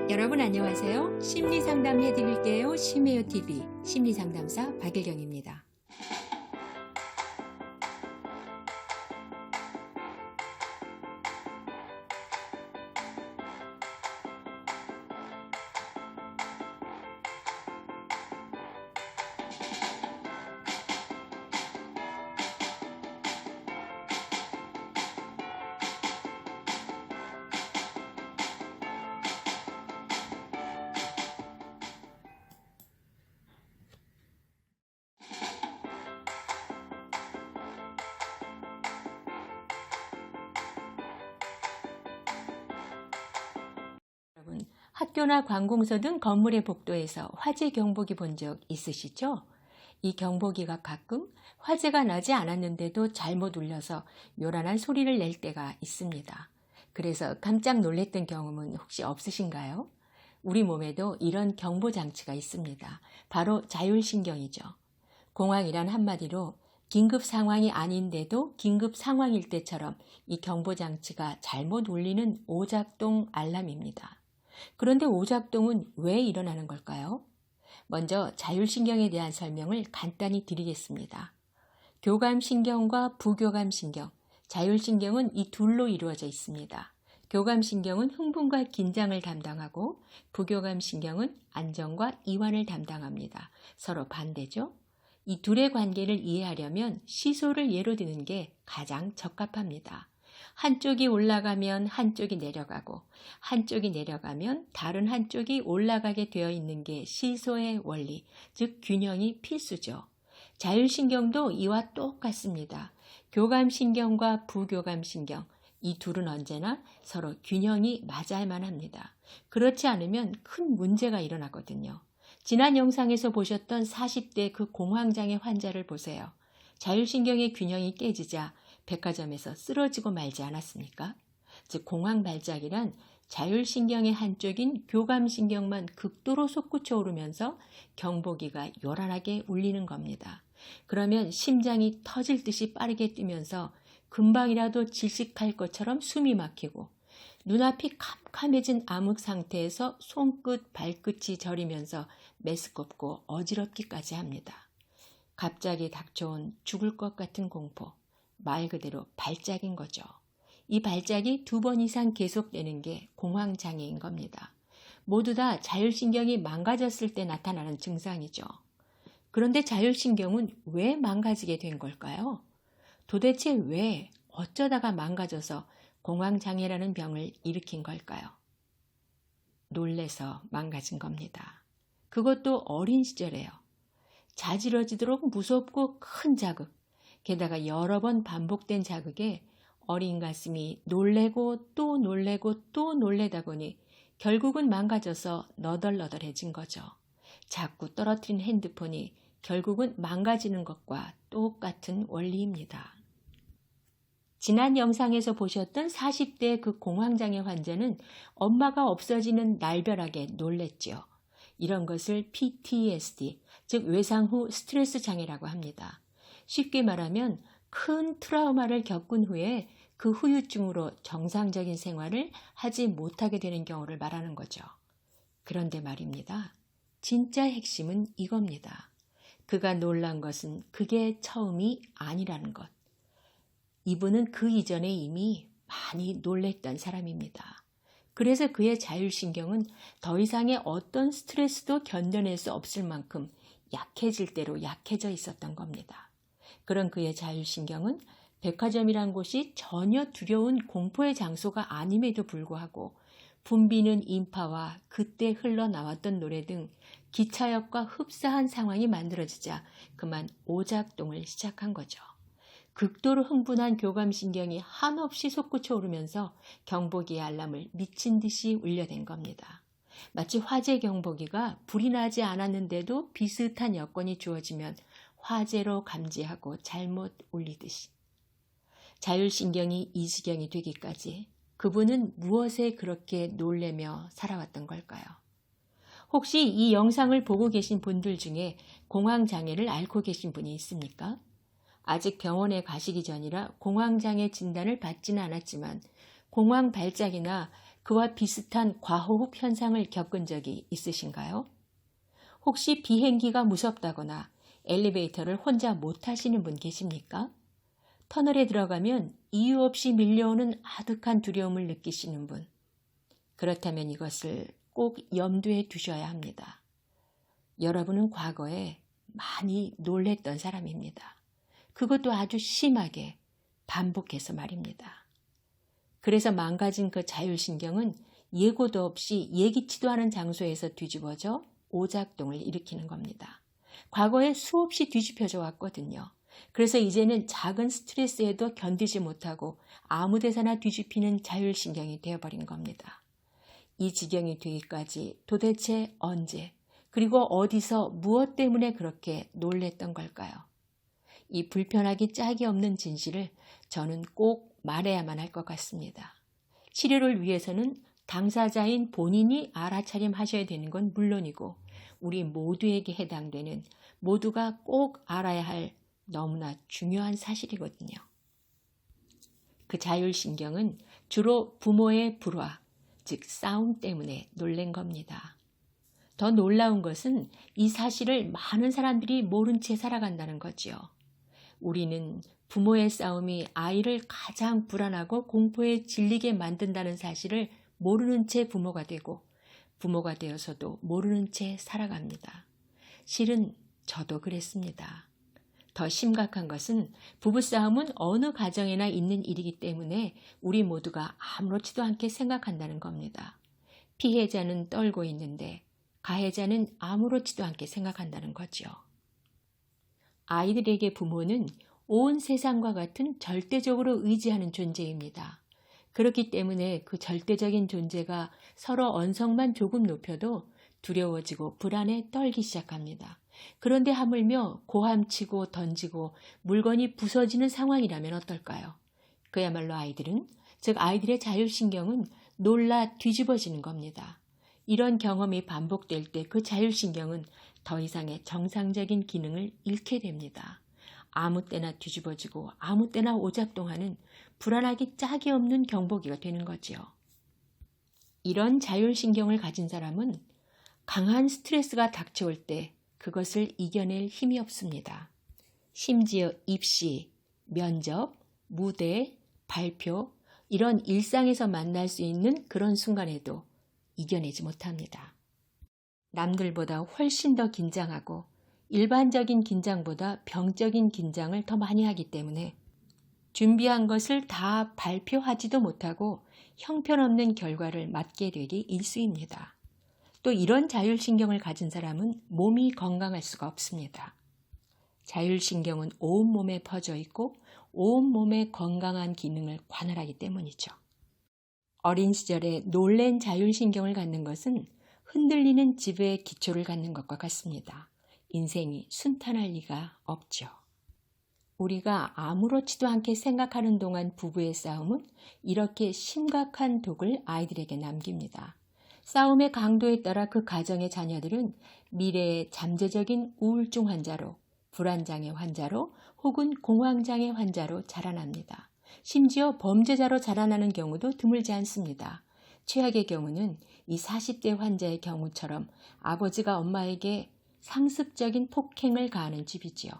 여러분 안녕하세요. 심리상담 해드릴게요. 심해요TV 심리상담사 박일경입니다. 여러분, 학교나 관공서 등 건물의 복도에서 화재 경보기 본 적 있으시죠? 이 경보기가 가끔 화재가 나지 않았는데도 잘못 울려서 요란한 소리를 낼 때가 있습니다. 그래서 깜짝 놀랐던 경험은 혹시 없으신가요? 우리 몸에도 이런 경보 장치가 있습니다. 바로 자율신경이죠. 공황이란 한마디로 긴급 상황이 아닌데도 긴급 상황일 때처럼 이 경보 장치가 잘못 울리는 오작동 알람입니다. 그런데 오작동은 왜 일어나는 걸까요? 먼저 자율신경에 대한 설명을 간단히 드리겠습니다. 교감신경과 부교감신경, 자율신경은 이 둘로 이루어져 있습니다. 교감신경은 흥분과 긴장을 담당하고 부교감신경은 안정과 이완을 담당합니다. 서로 반대죠? 이 둘의 관계를 이해하려면 시소를 예로 드는 게 가장 적합합니다. 한쪽이 올라가면 한쪽이 내려가고 한쪽이 내려가면 다른 한쪽이 올라가게 되어 있는 게 시소의 원리, 즉 균형이 필수죠. 자율신경도 이와 똑같습니다. 교감신경과 부교감신경, 이 둘은 언제나 서로 균형이 맞아야만 합니다. 그렇지 않으면 큰 문제가 일어나거든요. 지난 영상에서 보셨던 40대 그 공황장애 환자를 보세요. 자율신경의 균형이 깨지자 백화점에서 쓰러지고 말지 않았습니까? 즉 공황발작이란 자율신경의 한쪽인 교감신경만 극도로 솟구쳐 오르면서 경보기가 요란하게 울리는 겁니다. 그러면 심장이 터질 듯이 빠르게 뛰면서 금방이라도 질식할 것처럼 숨이 막히고 눈앞이 캄캄해진 암흑 상태에서 손끝, 발끝이 저리면서 메스껍고 어지럽기까지 합니다. 갑자기 닥쳐온 죽을 것 같은 공포, 말 그대로 발작인 거죠. 이 발작이 2번 이상 계속되는 게 공황장애인 겁니다. 모두 다 자율신경이 망가졌을 때 나타나는 증상이죠. 그런데 자율신경은 왜 망가지게 된 걸까요? 도대체 왜 어쩌다가 망가져서 공황장애라는 병을 일으킨 걸까요? 놀래서 망가진 겁니다. 그것도 어린 시절에요. 자지러지도록 무섭고 큰 자극, 게다가 여러 번 반복된 자극에 어린 가슴이 놀래고 또 놀래고 또 놀래다 보니 결국은 망가져서 너덜너덜해진 거죠. 자꾸 떨어뜨린 핸드폰이 결국은 망가지는 것과 똑같은 원리입니다. 지난 영상에서 보셨던 40대 그 공황장애 환자는 엄마가 없어지는 날벼락에 놀랬죠. 이런 것을 PTSD, 즉 외상 후 스트레스 장애라고 합니다. 쉽게 말하면 큰 트라우마를 겪은 후에 그 후유증으로 정상적인 생활을 하지 못하게 되는 경우를 말하는 거죠. 그런데 말입니다. 진짜 핵심은 이겁니다. 그가 놀란 것은 그게 처음이 아니라는 것. 이분은 그 이전에 이미 많이 놀랬던 사람입니다. 그래서 그의 자율신경은 더 이상의 어떤 스트레스도 견뎌낼 수 없을 만큼 약해질 대로 약해져 있었던 겁니다. 그런 그의 자율신경은 백화점이란 곳이 전혀 두려운 공포의 장소가 아님에도 불구하고 붐비는 인파와 그때 흘러나왔던 노래 등 기차역과 흡사한 상황이 만들어지자 그만 오작동을 시작한 거죠. 극도로 흥분한 교감신경이 한없이 솟구쳐 오르면서 경보기의 알람을 미친 듯이 울려댄 겁니다. 마치 화재 경보기가 불이 나지 않았는데도 비슷한 여건이 주어지면 화재로 감지하고 잘못 울리듯이. 자율신경이 이 지경이 되기까지 그분은 무엇에 그렇게 놀래며 살아왔던 걸까요? 혹시 이 영상을 보고 계신 분들 중에 공황장애를 앓고 계신 분이 있습니까? 아직 병원에 가시기 전이라 공황장애 진단을 받지는 않았지만 공황발작이나 그와 비슷한 과호흡 현상을 겪은 적이 있으신가요? 혹시 비행기가 무섭다거나 엘리베이터를 혼자 못 타시는 분 계십니까? 터널에 들어가면 이유 없이 밀려오는 아득한 두려움을 느끼시는 분. 그렇다면 이것을 꼭 염두에 두셔야 합니다. 여러분은 과거에 많이 놀랬던 사람입니다. 그것도 아주 심하게 반복해서 말입니다. 그래서 망가진 그 자율신경은 예고도 없이 예기치도 않은 장소에서 뒤집어져 오작동을 일으키는 겁니다. 과거에 수없이 뒤집혀져 왔거든요. 그래서 이제는 작은 스트레스에도 견디지 못하고 아무 데서나 뒤집히는 자율신경이 되어버린 겁니다. 이 지경이 되기까지 도대체 언제, 그리고 어디서 무엇 때문에 그렇게 놀랬던 걸까요? 이 불편하기 짝이 없는 진실을 저는 꼭 말해야만 할 것 같습니다. 치료를 위해서는 당사자인 본인이 알아차림하셔야 되는 건 물론이고 우리 모두에게 해당되는 모두가 꼭 알아야 할 너무나 중요한 사실이거든요. 그 자율신경은 주로 부모의 불화, 즉 싸움 때문에 놀란 겁니다. 더 놀라운 것은 이 사실을 많은 사람들이 모른 채 살아간다는 거지요. 우리는 부모의 싸움이 아이를 가장 불안하고 공포에 질리게 만든다는 사실을 모르는 채 부모가 되고 부모가 되어서도 모르는 채 살아갑니다. 실은 저도 그랬습니다. 더 심각한 것은 부부싸움은 어느 가정에나 있는 일이기 때문에 우리 모두가 아무렇지도 않게 생각한다는 겁니다. 피해자는 떨고 있는데 가해자는 아무렇지도 않게 생각한다는 거죠. 아이들에게 부모는 온 세상과 같은 절대적으로 의지하는 존재입니다. 그렇기 때문에 그 절대적인 존재가 서로 언성만 조금 높여도 두려워지고 불안에 떨기 시작합니다. 그런데 하물며 고함치고 던지고 물건이 부서지는 상황이라면 어떨까요? 그야말로 아이들은, 즉 아이들의 자율신경은 놀라 뒤집어지는 겁니다. 이런 경험이 반복될 때 그 자율신경은 더 이상의 정상적인 기능을 잃게 됩니다. 아무 때나 뒤집어지고 아무 때나 오작동하는 불안하기 짝이 없는 경보기가 되는 거지요. 이런 자율신경을 가진 사람은 강한 스트레스가 닥쳐올 때 그것을 이겨낼 힘이 없습니다. 심지어 입시, 면접, 무대, 발표, 이런 일상에서 만날 수 있는 그런 순간에도 이겨내지 못합니다. 남들보다 훨씬 더 긴장하고 일반적인 긴장보다 병적인 긴장을 더 많이 하기 때문에 준비한 것을 다 발표하지도 못하고 형편없는 결과를 맞게 되기 일쑤입니다. 또 이런 자율신경을 가진 사람은 몸이 건강할 수가 없습니다. 자율신경은 온몸에 퍼져 있고 온몸의 건강한 기능을 관할하기 때문이죠. 어린 시절에 놀란 자율신경을 갖는 것은 흔들리는 집의 기초를 갖는 것과 같습니다. 인생이 순탄할 리가 없죠. 우리가 아무렇지도 않게 생각하는 동안 부부의 싸움은 이렇게 심각한 독을 아이들에게 남깁니다. 싸움의 강도에 따라 그 가정의 자녀들은 미래의 잠재적인 우울증 환자로, 불안장애 환자로 혹은 공황장애 환자로 자라납니다. 심지어 범죄자로 자라나는 경우도 드물지 않습니다. 최악의 경우는 이 40대 환자의 경우처럼 아버지가 엄마에게 상습적인 폭행을 가하는 집이지요.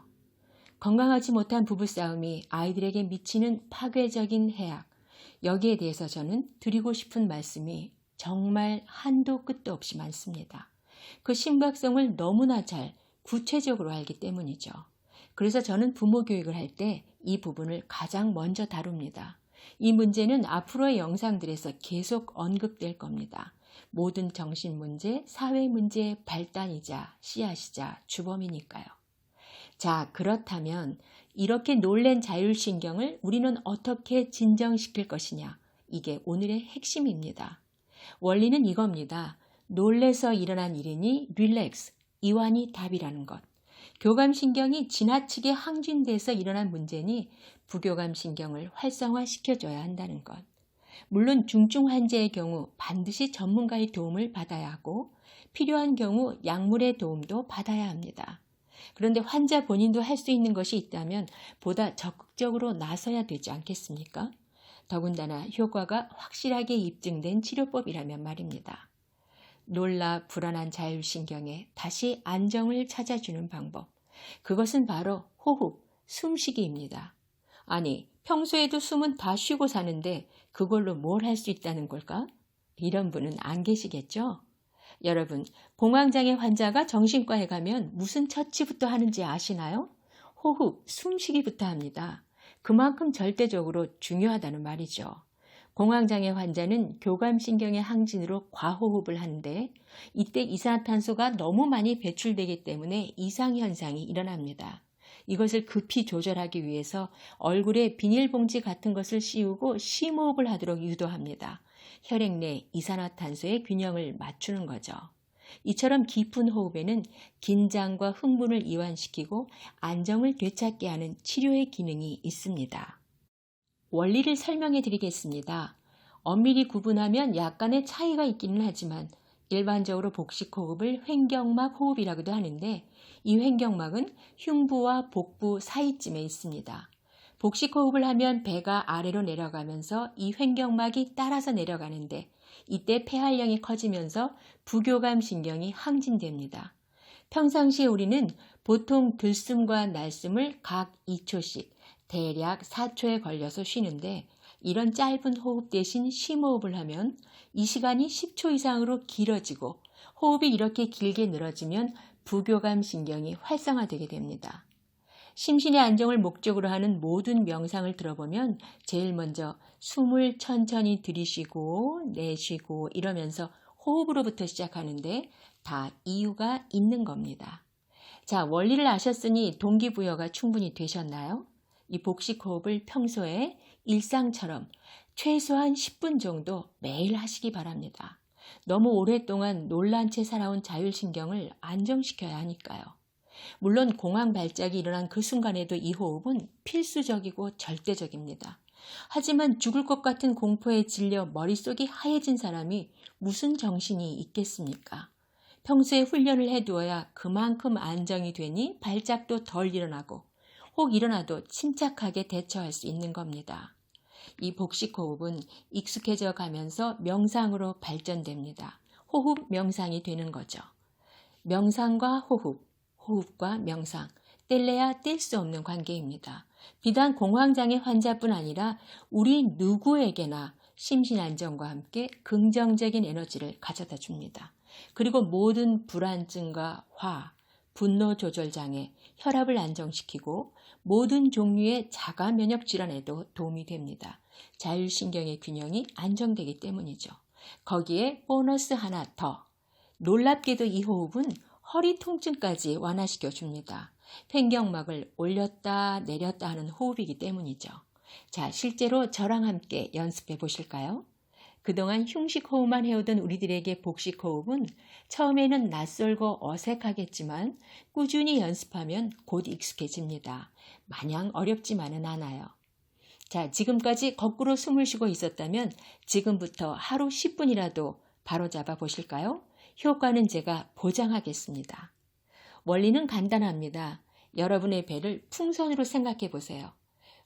건강하지 못한 부부싸움이 아이들에게 미치는 파괴적인 해악, 여기에 대해서 저는 드리고 싶은 말씀이 정말 한도 끝도 없이 많습니다. 그 심각성을 너무나 잘 구체적으로 알기 때문이죠. 그래서 저는 부모 교육을 할 때 이 부분을 가장 먼저 다룹니다. 이 문제는 앞으로의 영상들에서 계속 언급될 겁니다. 모든 정신문제, 사회문제의 발단이자 씨앗이자 주범이니까요. 자, 그렇다면 이렇게 놀란 자율신경을 우리는 어떻게 진정시킬 것이냐? 이게 오늘의 핵심입니다. 원리는 이겁니다. 놀래서 일어난 일이니 릴렉스, 이완이 답이라는 것. 교감신경이 지나치게 항진돼서 일어난 문제니 부교감신경을 활성화시켜줘야 한다는 것. 물론 중증 환자의 경우 반드시 전문가의 도움을 받아야 하고 필요한 경우 약물의 도움도 받아야 합니다. 그런데 환자 본인도 할 수 있는 것이 있다면 보다 적극적으로 나서야 되지 않겠습니까? 더군다나 효과가 확실하게 입증된 치료법이라면 말입니다. 놀라 불안한 자율신경에 다시 안정을 찾아주는 방법. 그것은 바로 호흡, 숨쉬기입니다. 아니, 평소에도 숨은 다 쉬고 사는데 그걸로 뭘 할 수 있다는 걸까? 이런 분은 안 계시겠죠? 여러분, 공황장애 환자가 정신과에 가면 무슨 처치부터 하는지 아시나요? 호흡, 숨쉬기부터 합니다. 그만큼 절대적으로 중요하다는 말이죠. 공황장애 환자는 교감신경의 항진으로 과호흡을 하는데 이때 이산화탄소가 너무 많이 배출되기 때문에 이상현상이 일어납니다. 이것을 급히 조절하기 위해서 얼굴에 비닐봉지 같은 것을 씌우고 심호흡을 하도록 유도합니다. 혈액 내 이산화탄소의 균형을 맞추는 거죠. 이처럼 깊은 호흡에는 긴장과 흥분을 이완시키고 안정을 되찾게 하는 치료의 기능이 있습니다. 원리를 설명해 드리겠습니다. 엄밀히 구분하면 약간의 차이가 있기는 하지만 일반적으로 복식호흡을 횡격막 호흡이라고도 하는데 이 횡격막은 흉부와 복부 사이쯤에 있습니다. 복식호흡을 하면 배가 아래로 내려가면서 이 횡격막이 따라서 내려가는데 이때 폐활량이 커지면서 부교감 신경이 항진됩니다. 평상시에 우리는 보통 들숨과 날숨을 각 2초씩 대략 4초에 걸려서 쉬는데 이런 짧은 호흡 대신 심호흡을 하면 이 시간이 10초 이상으로 길어지고 호흡이 이렇게 길게 늘어지면 부교감 신경이 활성화되게 됩니다. 심신의 안정을 목적으로 하는 모든 명상을 들어보면 제일 먼저 숨을 천천히 들이쉬고 내쉬고 이러면서 호흡으로부터 시작하는데 다 이유가 있는 겁니다. 자, 원리를 아셨으니 동기부여가 충분히 되셨나요? 이 복식호흡을 평소에 일상처럼 최소한 10분 정도 매일 하시기 바랍니다. 너무 오랫동안 놀란 채 살아온 자율신경을 안정시켜야 하니까요. 물론 공황 발작이 일어난 그 순간에도 이 호흡은 필수적이고 절대적입니다. 하지만 죽을 것 같은 공포에 질려 머릿속이 하얘진 사람이 무슨 정신이 있겠습니까? 평소에 훈련을 해두어야 그만큼 안정이 되니 발작도 덜 일어나고 혹 일어나도 침착하게 대처할 수 있는 겁니다. 이 복식호흡은 익숙해져 가면서 명상으로 발전됩니다. 호흡 명상이 되는 거죠. 명상과 호흡, 호흡과 명상, 뗄래야 뗄 수 없는 관계입니다. 비단 공황장애 환자뿐 아니라 우리 누구에게나 심신안정과 함께 긍정적인 에너지를 가져다 줍니다. 그리고 모든 불안증과 화, 분노 조절 장애, 혈압을 안정시키고 모든 종류의 자가 면역 질환에도 도움이 됩니다. 자율신경의 균형이 안정되기 때문이죠. 거기에 보너스 하나 더. 놀랍게도 이 호흡은 허리 통증까지 완화시켜 줍니다. 횡격막을 올렸다 내렸다 하는 호흡이기 때문이죠. 자, 실제로 저랑 함께 연습해 보실까요? 그동안 흉식호흡만 해오던 우리들에게 복식호흡은 처음에는 낯설고 어색하겠지만 꾸준히 연습하면 곧 익숙해집니다. 마냥 어렵지만은 않아요. 자, 지금까지 거꾸로 숨을 쉬고 있었다면 지금부터 하루 10분이라도 바로잡아 보실까요? 효과는 제가 보장하겠습니다. 원리는 간단합니다. 여러분의 배를 풍선으로 생각해 보세요.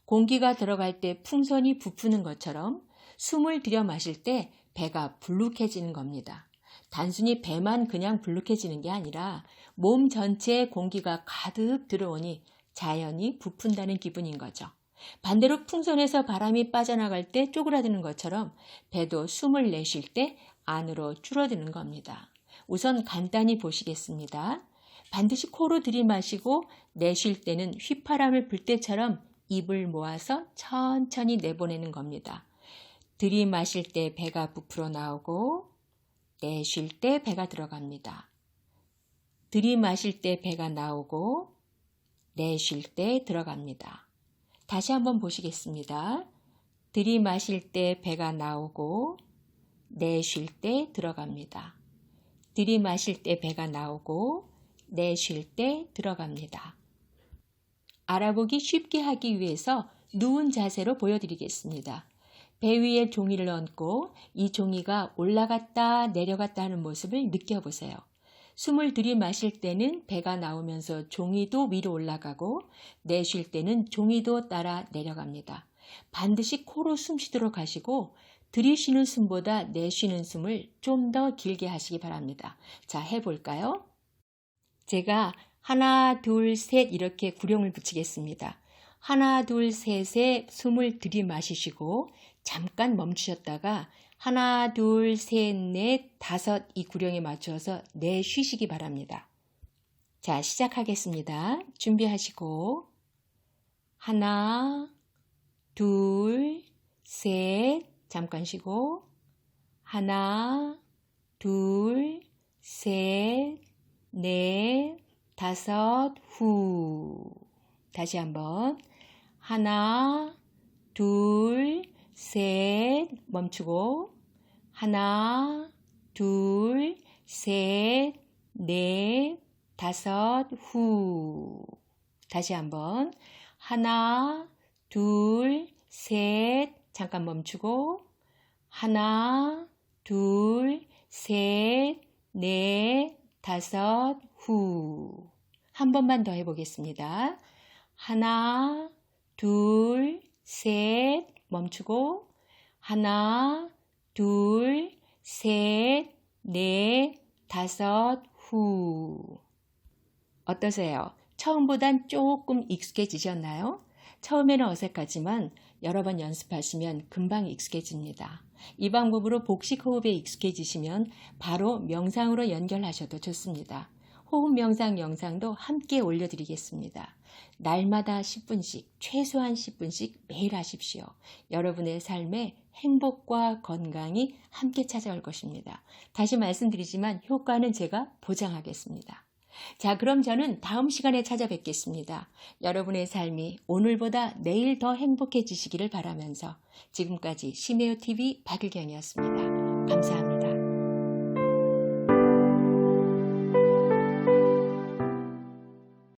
공기가 들어갈 때 풍선이 부푸는 것처럼 숨을 들여 마실 때 배가 불룩해지는 겁니다. 단순히 배만 그냥 불룩해지는 게 아니라 몸 전체에 공기가 가득 들어오니 자연히 부푼다는 기분인 거죠. 반대로 풍선에서 바람이 빠져나갈 때 쪼그라드는 것처럼 배도 숨을 내쉴 때 안으로 줄어드는 겁니다. 우선 간단히 보시겠습니다. 반드시 코로 들이마시고 내쉴 때는 휘파람을 불 때처럼 입을 모아서 천천히 내보내는 겁니다. 들이마실 때 배가 부풀어 나오고 내쉴 때 배가 들어갑니다. 들이마실 때 배가 나오고 내쉴 때 들어갑니다. 다시 한번 보시겠습니다. 들이마실 때 배가 나오고 내쉴 때 들어갑니다. 들이마실 때 배가 나오고 내쉴 때 들어갑니다. 알아보기 쉽게 하기 위해서 누운 자세로 보여드리겠습니다. 배 위에 종이를 얹고 이 종이가 올라갔다 내려갔다 하는 모습을 느껴보세요. 숨을 들이마실 때는 배가 나오면서 종이도 위로 올라가고 내쉴 때는 종이도 따라 내려갑니다. 반드시 코로 숨 쉬도록 하시고 들이쉬는 숨보다 내쉬는 숨을 좀 더 길게 하시기 바랍니다. 자, 해볼까요? 제가 하나, 둘, 셋 이렇게 구령을 붙이겠습니다. 하나, 둘, 셋에 숨을 들이마시시고 잠깐 멈추셨다가 하나, 둘, 셋, 넷, 다섯 이 구령에 맞춰서 내쉬시기 바랍니다. 자, 시작하겠습니다. 준비하시고 하나, 둘, 셋, 잠깐 쉬고 하나, 둘, 셋, 넷, 다섯, 후. 다시 한번 하나, 둘, 셋, 멈추고 하나, 둘, 셋, 넷, 다섯, 후. 다시 한번 하나, 둘, 셋, 잠깐 멈추고 하나, 둘, 셋, 넷, 다섯, 후. 한 번만 더 해보겠습니다. 하나, 둘, 셋, 멈추고 하나, 둘, 셋, 넷, 다섯, 후. 어떠세요? 처음보단 조금 익숙해지셨나요? 처음에는 어색하지만 여러 번 연습하시면 금방 익숙해집니다. 이 방법으로 복식 호흡에 익숙해지시면 바로 명상으로 연결하셔도 좋습니다. 호흡 명상 영상도 함께 올려드리겠습니다. 날마다 10분씩, 최소한 10분씩 매일 하십시오. 여러분의 삶에 행복과 건강이 함께 찾아올 것입니다. 다시 말씀드리지만 효과는 제가 보장하겠습니다. 자, 그럼 저는 다음 시간에 찾아뵙겠습니다. 여러분의 삶이 오늘보다 내일 더 행복해지시기를 바라면서 지금까지 심해요TV 박일경이었습니다. 감사합니다.